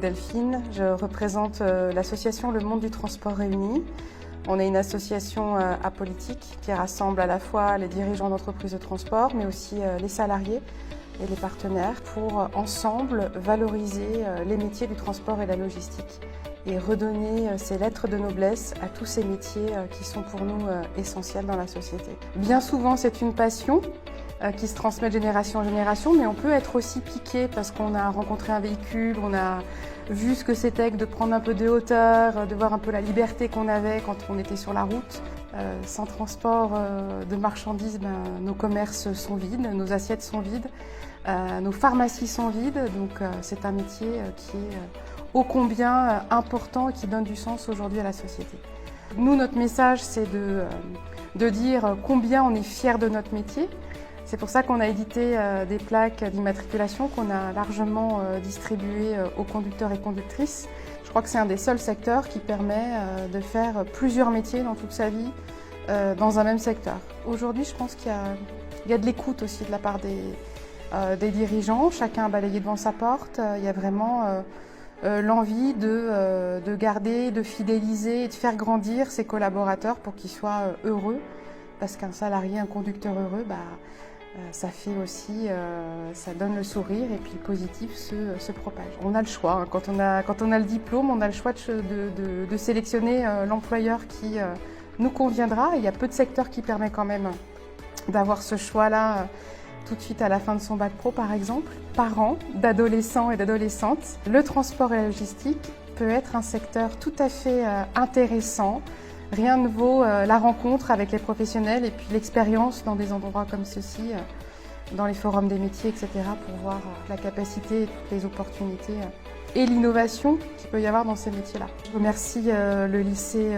Delphine, je représente l'association Le Monde du Transport Réuni. On est une association apolitique qui rassemble à la fois les dirigeants d'entreprises de transport, mais aussi les salariés et les partenaires pour ensemble valoriser les métiers du transport et de la logistique et redonner ces lettres de noblesse à tous ces métiers qui sont pour nous essentiels dans la société. Bien souvent, c'est une passion qui se transmet de génération en génération, mais on peut être aussi piqué parce qu'on a rencontré un véhicule, on a vu ce que c'était que de prendre un peu de hauteur, de voir un peu la liberté qu'on avait quand on était sur la route. Sans transport de marchandises, nos commerces sont vides, nos assiettes sont vides, nos pharmacies sont vides, donc c'est un métier qui est ô combien important et qui donne du sens aujourd'hui à la société. Nous, notre message, c'est de dire combien on est fiers de notre métier. C'est pour ça qu'on a édité des plaques d'immatriculation qu'on a largement distribuées aux conducteurs et conductrices. Je crois que c'est un des seuls secteurs qui permet de faire plusieurs métiers dans toute sa vie dans un même secteur. Aujourd'hui, je pense qu'il y a de l'écoute aussi de la part des dirigeants. Chacun a balayé devant sa porte. Il y a vraiment l'envie de garder, de fidéliser et de faire grandir ses collaborateurs pour qu'ils soient heureux. Parce qu'un salarié, un conducteur heureux, ça fait aussi, ça donne le sourire et puis le positif se propage. On a le choix, hein. Quand on a le diplôme, on a le choix de sélectionner l'employeur qui nous conviendra. Il y a peu de secteurs qui permettent quand même d'avoir ce choix-là tout de suite à la fin de son bac pro, par exemple. Parents d'adolescents et d'adolescentes, le transport et la logistique peut être un secteur tout à fait intéressant. Rien ne vaut la rencontre avec les professionnels et puis l'expérience dans des endroits comme ceci, dans les forums des métiers, etc., pour voir la capacité et toutes les opportunités et l'innovation qu'il peut y avoir dans ces métiers-là. Je remercie le lycée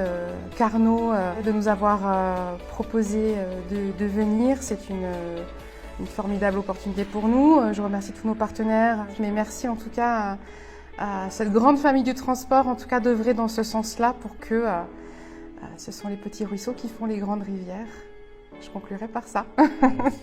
Carnot de nous avoir proposé de venir. C'est une formidable opportunité pour nous. Je remercie tous nos partenaires, mais merci en tout cas à cette grande famille du transport, en tout cas d'œuvrer dans ce sens-là pour que ce sont les petits ruisseaux qui font les grandes rivières. Je conclurai par ça. Merci.